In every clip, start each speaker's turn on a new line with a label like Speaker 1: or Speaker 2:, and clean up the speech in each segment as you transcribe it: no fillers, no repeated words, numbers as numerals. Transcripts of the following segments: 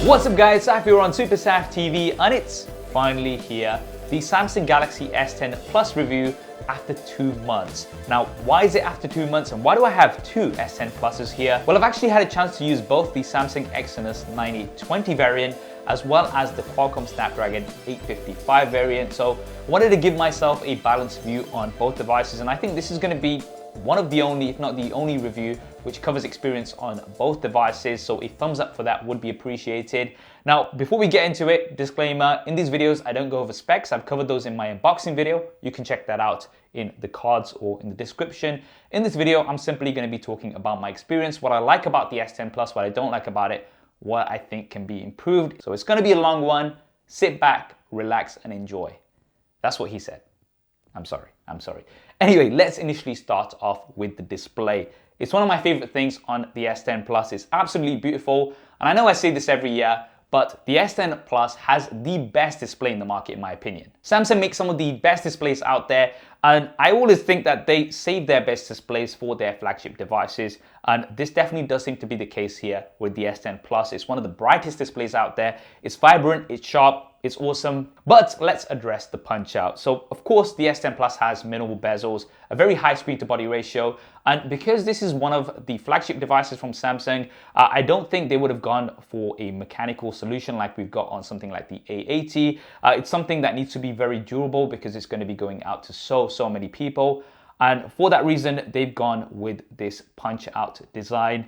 Speaker 1: What's up guys, Saf here on SuperSaf TV and it's finally here, the Samsung Galaxy S10 Plus review after 2 months. Now, why is it after 2 months and why do I have two S10 Pluses here? Well, I've actually had a chance to use both the Samsung Exynos 9820 variant as well as the Qualcomm Snapdragon 855 variant. So I wanted to give myself a balanced view on both devices, and I think this is going to be one of the only, if not the only review which covers experience on both devices, so a thumbs up for that would be appreciated. Now, before we get into it, disclaimer, in these videos I don't go over specs. I've covered those in my unboxing video. You can check that out in the cards or in the description. In this video, I'm simply going to be talking about my experience, what I like about the S10 Plus, what I don't like about it, what I think can be improved. So it's going to be a long one. Sit back, relax, and enjoy. That's what he said. I'm sorry. Anyway, let's initially start off with the display. It's one of my favorite things on the S10 Plus. It's absolutely beautiful. And I know I say this every year, but the S10 Plus has the best display in the market in my opinion. Samsung makes some of the best displays out there, and I always think that they save their best displays for their flagship devices, and this definitely does seem to be the case here with the S10 Plus. It's one of the brightest displays out there. It's vibrant, it's sharp, it's awesome. But let's address the punch out. So of course the S10 Plus has minimal bezels, a very high screen to body ratio, and because this is one of the flagship devices from Samsung, I don't think they would have gone for a mechanical solution like we've got on something like the A80. It's something that needs to be very durable because it's going to be going out to so many people. And for that reason, they've gone with this punch out design.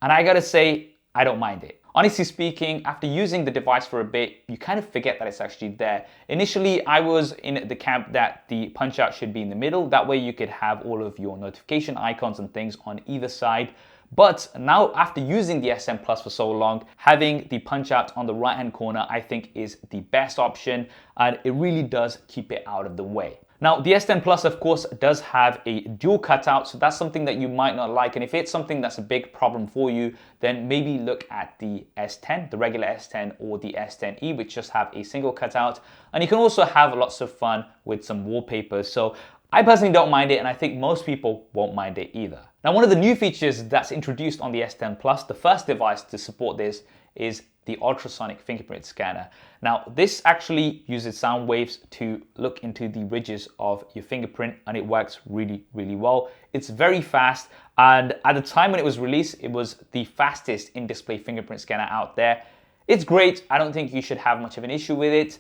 Speaker 1: And I gotta say, I don't mind it. Honestly speaking, after using the device for a bit, you kind of forget that it's actually there. Initially, I was in the camp that the punch out should be in the middle. That way you could have all of your notification icons and things on either side. But now, after using the S10 Plus for so long, having the punch out on the right hand corner, I think is the best option, and it really does keep it out of the way. Now, the S10 Plus, of course, does have a dual cutout, so that's something that you might not like. And if it's something that's a big problem for you, then maybe look at the S10, the regular S10, or the S10e, which just have a single cutout. And you can also have lots of fun with some wallpapers. So I personally don't mind it, and I think most people won't mind it either. Now, one of the new features that's introduced on the S10 Plus, the first device to support this, is the Ultrasonic Fingerprint Scanner. Now, this actually uses sound waves to look into the ridges of your fingerprint, and it works really well. It's very fast, and at the time when it was released, it was the fastest in-display fingerprint scanner out there. It's great. I don't think you should have much of an issue with it,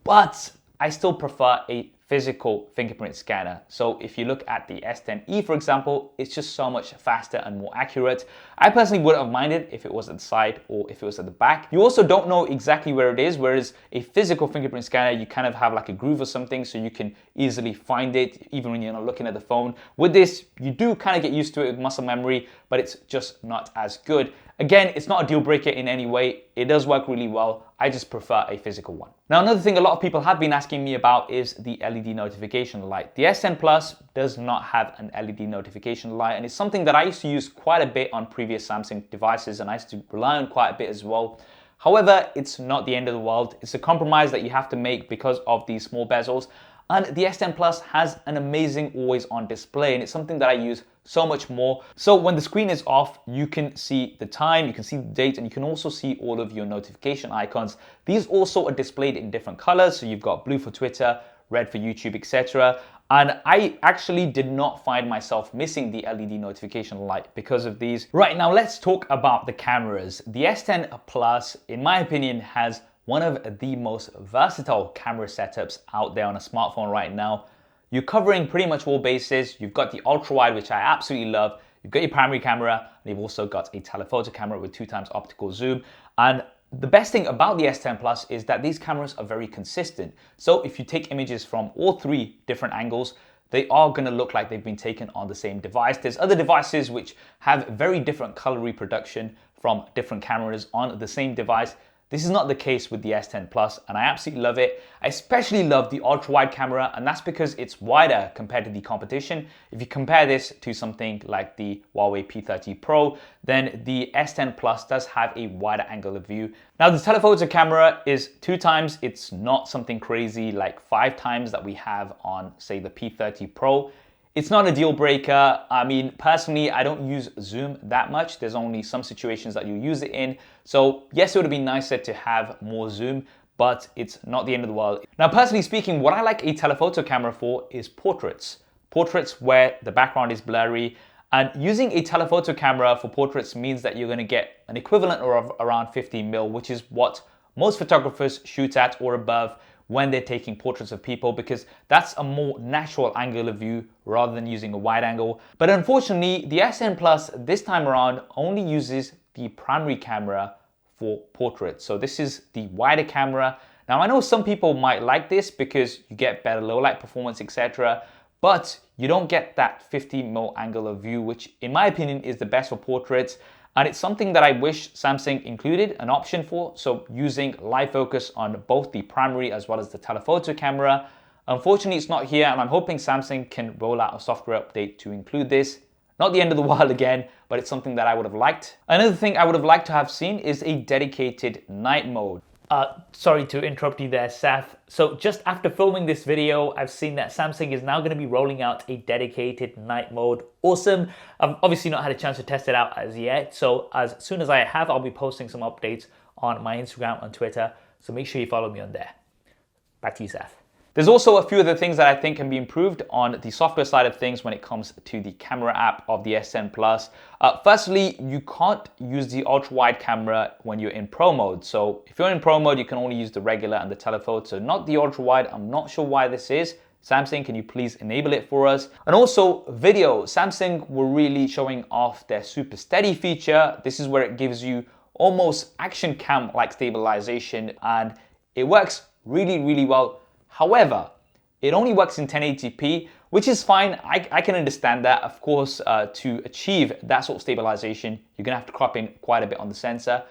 Speaker 1: but I still prefer a physical fingerprint scanner. So if you look at the S10e, for example, it's just so much faster and more accurate. I personally wouldn't have minded if it was at the side or if it was at the back. You also don't know exactly where it is, whereas a physical fingerprint scanner, you kind of have like a groove or something, so you can easily find it even when you're not looking at the phone. With this, you do kind of get used to it with muscle memory, but it's just not as good. Again, it's not a deal breaker in any way. It does work really well. I just prefer a physical one. Now, another thing a lot of people have been asking me about is the LED notification light. The S10 Plus does not have an LED notification light, and it's something that I used to use quite a bit on previous Samsung devices, and I used to rely on quite a bit as well. However, it's not the end of the world. It's a compromise that you have to make because of these small bezels. And the S10 Plus has an amazing always on display, and it's something that I use so much more. So when the screen is off, you can see the time, you can see the date, and you can also see all of your notification icons. These also are displayed in different colors. So you've got blue for Twitter, red for YouTube, etc. And I actually did not find myself missing the LED notification light because of these. Right, now let's talk about the cameras. The S10 Plus, in my opinion, has one of the most versatile camera setups out there on a smartphone right now. You're covering pretty much all bases. You've got the ultra wide, which I absolutely love. You've got your primary camera, and you've also got a telephoto camera with 2x optical zoom. And the best thing about the S10 Plus is that these cameras are very consistent. So if you take images from all three different angles, they are going to look like they've been taken on the same device. There's other devices which have very different color reproduction from different cameras on the same device. This is not the case with the S10 Plus, and I absolutely love it. I especially love the ultra-wide camera, and that's because it's wider compared to the competition. If you compare this to something like the Huawei P30 Pro, then the S10 Plus does have a wider angle of view. Now, the telephoto camera is 2x. It's not something crazy like 5x that we have on, say, the P30 Pro. It's not a deal breaker. I mean, personally, I don't use zoom that much. There's only some situations that you use it in. So yes, it would have been nicer to have more zoom, but it's not the end of the world. Now, personally speaking, what I like a telephoto camera for is portraits. Portraits where the background is blurry. And using a telephoto camera for portraits means that you're gonna get an equivalent of around 15mm, which is what most photographers shoot at or above when they're taking portraits of people, because that's a more natural angular view rather than using a wide angle. But unfortunately, the S10 Plus this time around only uses the primary camera for portraits. So this is the wider camera. Now I know some people might like this because you get better low light performance, etc. But you don't get that 50mm angular view, which in my opinion is the best for portraits. And it's something that I wish Samsung included an option for. So using live focus on both the primary as well as the telephoto camera. Unfortunately, it's not here, and I'm hoping Samsung can roll out a software update to include this. Not the end of the world again, but it's something that I would have liked. Another thing I would have liked to have seen is a dedicated night mode. Sorry to interrupt you there, Saf. So just after filming this video, I've seen that Samsung is now going to be rolling out a dedicated night mode. Awesome. I've obviously not had a chance to test it out as yet. So as soon as I have, I'll be posting some updates on my Instagram and Twitter. So make sure you follow me on there. Back to you, Saf. There's also a few other things that I think can be improved on the software side of things when it comes to the camera app of the S10 Plus. Firstly, you can't use the ultra wide camera when you're in pro mode. So if you're in pro mode, you can only use the regular and the telephoto, not the ultra wide. I'm not sure why this is. Samsung, can you please enable it for us? And also video. Samsung were really showing off their super steady feature. This is where it gives you almost action cam like stabilization, and it works really, really well. However, it only works in 1080p, which is fine. I can understand that. Of course, to achieve that sort of stabilization, you're gonna have to crop in quite a bit on the sensor.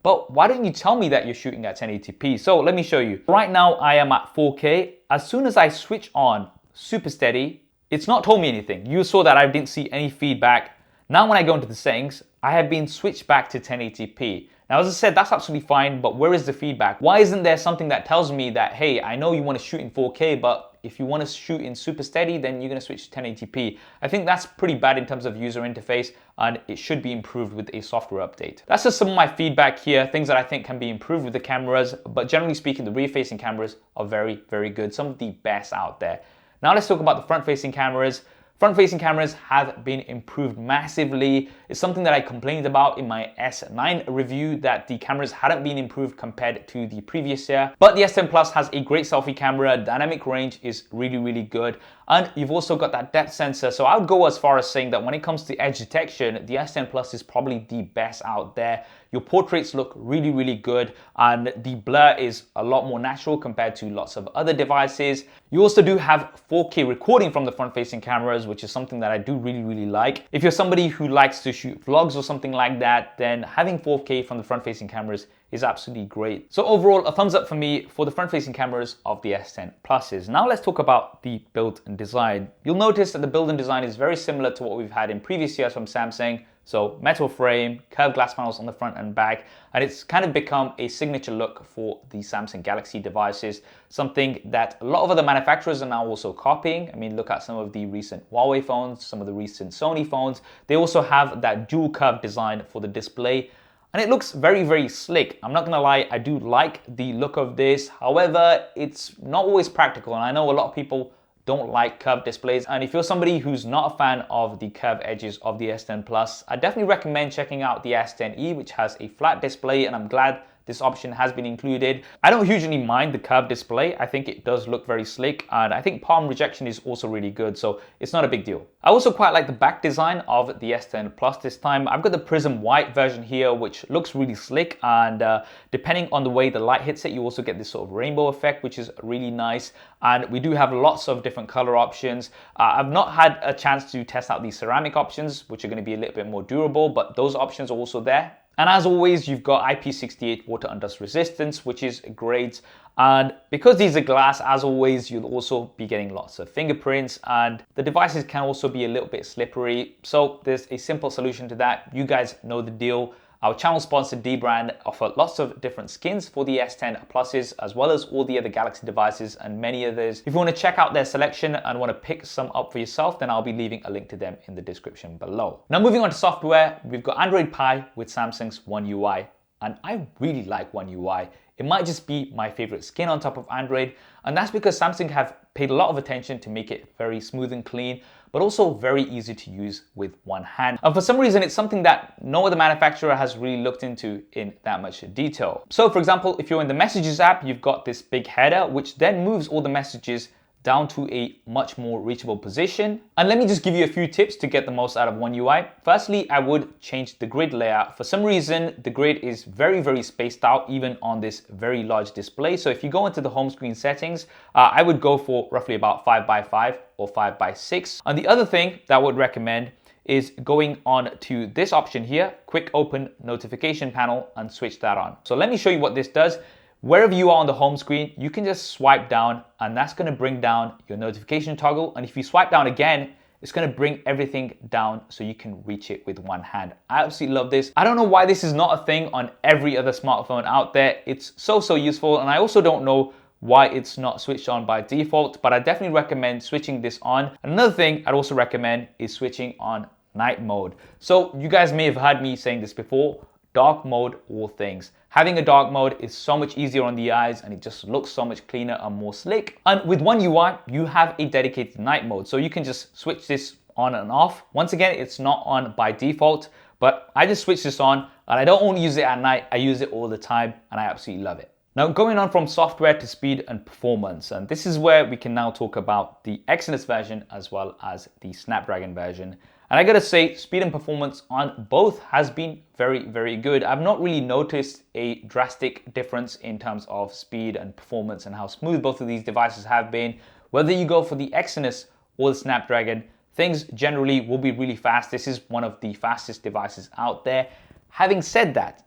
Speaker 1: But why don't you tell me that you're shooting at 1080p? So let me show you. Right now, I am at 4K. As soon as I switch on super steady, it's not told me anything. You saw that I didn't see any feedback. Now when I go into the settings, I have been switched back to 1080p. Now, as I said, that's absolutely fine, but where is the feedback? Why isn't there something that tells me that, hey, I know you want to shoot in 4K, but if you want to shoot in super steady, then you're going to switch to 1080p. I think that's pretty bad in terms of user interface, and it should be improved with a software update. That's just some of my feedback here, things that I think can be improved with the cameras, but generally speaking, the rear-facing cameras are very, very good, some of the best out there. Now let's talk about the front-facing cameras. Front-facing cameras have been improved massively. It's something that I complained about in my S9 review, that the cameras hadn't been improved compared to the previous year. But the S10 Plus has a great selfie camera, dynamic range is really, really good. And you've also got that depth sensor. So I would go as far as saying that when it comes to edge detection, the S10 Plus is probably the best out there. Your portraits look really, really good, and the blur is a lot more natural compared to lots of other devices. You also do have 4K recording from the front-facing cameras, which is something that I do really, really like. If you're somebody who likes to shoot vlogs or something like that, then having 4K from the front-facing cameras is absolutely great. So overall, a thumbs up for me for the front-facing cameras of the S10 Pluses. Now let's talk about the build and design. You'll notice that the build and design is very similar to what we've had in previous years from Samsung. So metal frame, curved glass panels on the front and back, and it's kind of become a signature look for the Samsung Galaxy devices, something that a lot of other manufacturers are now also copying. I mean, look at some of the recent Huawei phones, some of the recent Sony phones. They also have that dual curve design for the display, and it looks very, very slick. I'm not gonna lie, I do like the look of this. However, it's not always practical, and I know a lot of people don't like curved displays. And if you're somebody who's not a fan of the curved edges of the S10 Plus, I definitely recommend checking out the S10e, which has a flat display, and I'm glad this option has been included. I don't hugely mind the curved display. I think it does look very slick, and I think palm rejection is also really good, so it's not a big deal. I also quite like the back design of the S10 Plus this time. I've got the prism white version here, which looks really slick, and depending on the way the light hits it, you also get this sort of rainbow effect, which is really nice. And we do have lots of different color options. I've not had a chance to test out these ceramic options, which are going to be a little bit more durable, but those options are also there. And as always, you've got IP68 water and dust resistance, which is great. And because these are glass, as always, you'll also be getting lots of fingerprints, and the devices can also be a little bit slippery. So there's a simple solution to that. You guys know the deal. Our channel sponsor Dbrand offer lots of different skins for the S10 Pluses, as well as all the other Galaxy devices and many others. If you want to check out their selection and want to pick some up for yourself, then I'll be leaving a link to them in the description below. Now moving on to software, we've got Android Pie with Samsung's OneUI. And I really like OneUI. It might just be my favorite skin on top of Android, and that's because Samsung have paid a lot of attention to make it very smooth and clean, but also very easy to use with one hand. And for some reason, it's something that no other manufacturer has really looked into in that much detail. So for example, if you're in the Messages app, you've got this big header, which then moves all the messages down to a much more reachable position. And let me just give you a few tips to get the most out of OneUI. Firstly, I would change the grid layout. For some reason, the grid is very spaced out, even on this very large display. So if you go into the home screen settings, I would go for roughly about 5x5 or 5x6. And the other thing that I would recommend is going on to this option here, quick open notification panel, and switch that on. So let me show you what this does. Wherever you are on the home screen, you can just swipe down, and that's going to bring down your notification toggle. And if you swipe down again, it's going to bring everything down so you can reach it with one hand. I absolutely love this. I don't know why this is not a thing on every other smartphone out there. It's so useful, and I also don't know why it's not switched on by default, but I definitely recommend switching this on. Another thing I'd also recommend is switching on night mode. So you guys may have heard me saying this before, dark mode all things. Having a dark mode is so much easier on the eyes, and it just looks so much cleaner and more slick. And with OneUI, you have a dedicated night mode, so you can just switch this on and off. Once again, it's not on by default, but I just switch this on, and I don't only use it at night, I use it all the time, and I absolutely love it. Now going on from software to speed and performance, and this is where we can now talk about the Exynos version as well as the Snapdragon version. And I gotta say, speed and performance on both has been very good. I've not really noticed a drastic difference in terms of speed and performance and how smooth both of these devices have been. Whether you go for the Exynos or the Snapdragon, things generally will be really fast. This is one of the fastest devices out there. Having said that,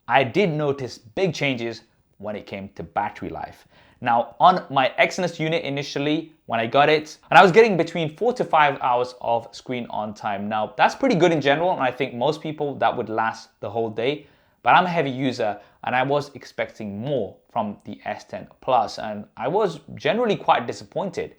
Speaker 1: I did notice big changes when it came to battery life. Now on my Exynos unit initially, when I got it, and I was getting between 4 to 5 hours of screen on time. Now that's pretty good in general, and I think most people that would last the whole day, but I'm a heavy user and I was expecting more from the S10 Plus, and I was generally quite disappointed.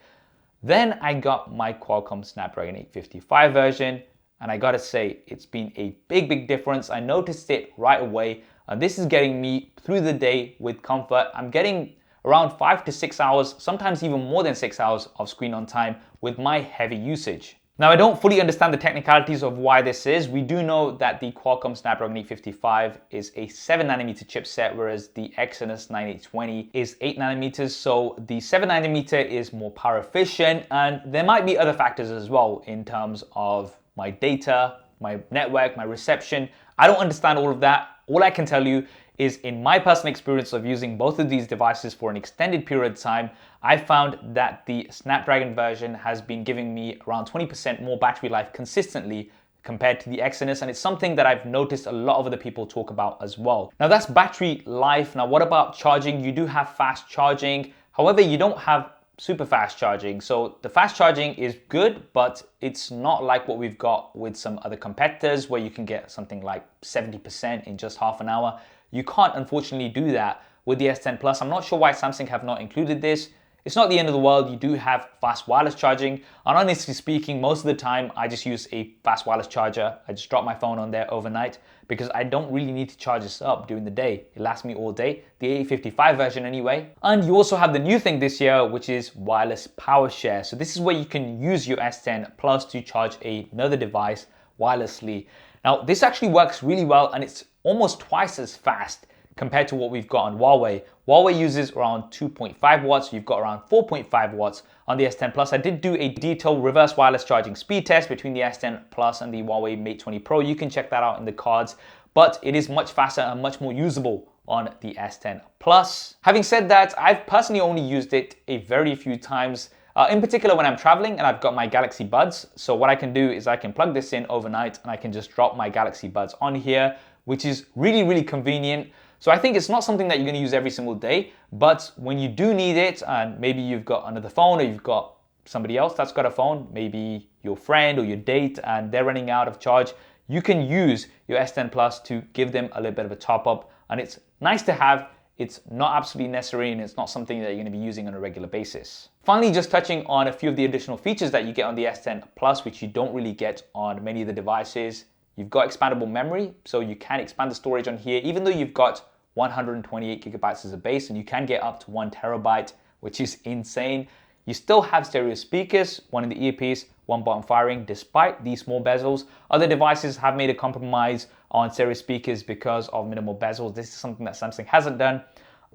Speaker 1: Then I got my Qualcomm Snapdragon 855 version, and I gotta say, it's been a big difference. I noticed it right away, and this is getting me through the day with comfort. I'm getting around 5 to 6 hours, sometimes even more than 6 hours of screen on time with my heavy usage. Now I don't fully understand the technicalities of why this is. We do know that the Qualcomm Snapdragon 855 is a 7nm chipset, whereas the Exynos 9820 is 8nm. So the 7nm is more power efficient, and there might be other factors as well in terms of my data, my network, my reception. I don't understand all of that. All I can tell you is in my personal experience of using both of these devices for an extended period of time, I found that the Snapdragon version has been giving me around 20% more battery life consistently compared to the Exynos, and it's something that I've noticed a lot of other people talk about as well. Now that's battery life. Now what about charging? You do have fast charging. However, you don't have super fast charging. So the fast charging is good, but it's not like what we've got with some other competitors where you can get something like 70% in just half an hour. You can't unfortunately do that with the S10 Plus. I'm not sure why Samsung have not included this. It's not the end of the world. You do have fast wireless charging. And honestly speaking, most of the time I just use a fast wireless charger. I just drop my phone on there overnight because I don't really need to charge this up during the day. It lasts me all day, the 855 version anyway. And you also have the new thing this year, which is wireless PowerShare. So this is where you can use your S10 Plus to charge another device wirelessly. Now this actually works really well, and it's almost twice as fast compared to what we've got on Huawei. Huawei uses around 2.5 watts. You've got around 4.5 watts on the S10 Plus. I did do a detailed reverse wireless charging speed test between the S10 Plus and the Huawei Mate 20 Pro. You can check that out in the cards, but it is much faster and much more usable on the S10 Plus. Having said that, I've personally only used it a very few times, in particular when I'm traveling and I've got my Galaxy Buds. So what I can do is I can plug this in overnight and I can just drop my Galaxy Buds on here, which is really convenient. So I think it's not something that you're gonna use every single day, but when you do need it, and maybe you've got another phone or you've got somebody else that's got a phone, maybe your friend or your date, and they're running out of charge, you can use your S10 Plus to give them a little bit of a top up, and it's nice to have. It's not absolutely necessary, and it's not something that you're going to be using on a regular basis. Finally, just touching on a few of the additional features that you get on the S10 Plus, which you don't really get on many of the devices. You've got expandable memory, so you can expand the storage on here, even though you've got 128 gigabytes as a base, and you can get up to 1 terabyte, which is insane. You still have stereo speakers, one in the earpiece, one bottom firing, despite these small bezels. Other devices have made a compromise on stereo speakers because of minimal bezels. This is something that Samsung hasn't done.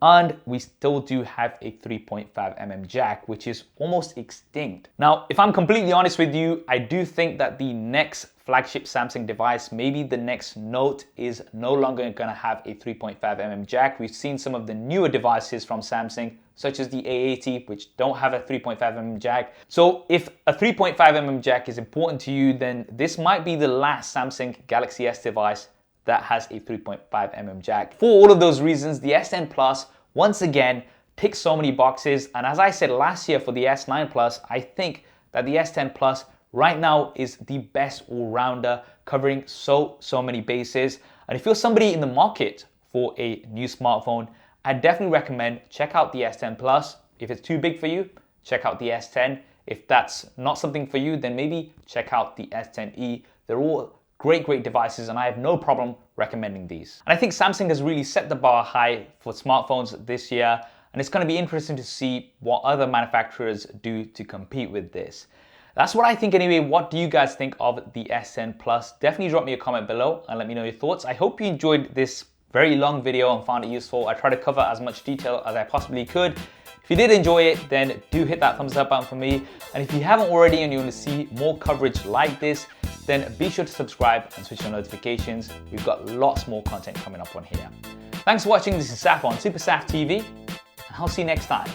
Speaker 1: And we still do have a 3.5mm jack, which is almost extinct. Now, if I'm completely honest with you, I do think that the next flagship Samsung device, maybe the next Note, is no longer gonna have a 3.5mm jack. We've seen some of the newer devices from Samsung, such as the A80, which don't have a 3.5mm jack. So if a 3.5mm jack is important to you, then this might be the last Samsung Galaxy S device that has a 3.5mm jack. For all of those reasons, the S10 Plus, once again, ticks so many boxes. And as I said last year for the S9 Plus, I think that the S10 Plus right now is the best all-rounder, covering so many bases. And if you're somebody in the market for a new smartphone, I definitely recommend check out the S10 Plus. If it's too big for you, check out the S10. If that's not something for you, then maybe check out the S10e. They're all great devices, and I have no problem recommending these. And I think Samsung has really set the bar high for smartphones this year, and it's going to be interesting to see what other manufacturers do to compete with this. That's what I think anyway. What do you guys think of the S10 Plus? Definitely drop me a comment below and let me know your thoughts. I hope you enjoyed this very long video and found it useful. I tried to cover as much detail as I possibly could. If you did enjoy it, then do hit that thumbs up button for me. And if you haven't already and you want to see more coverage like this, then be sure to subscribe and switch on notifications. We've got lots more content coming up on here. Thanks for watching. This is Saf on SuperSaf TV, and I'll see you next time.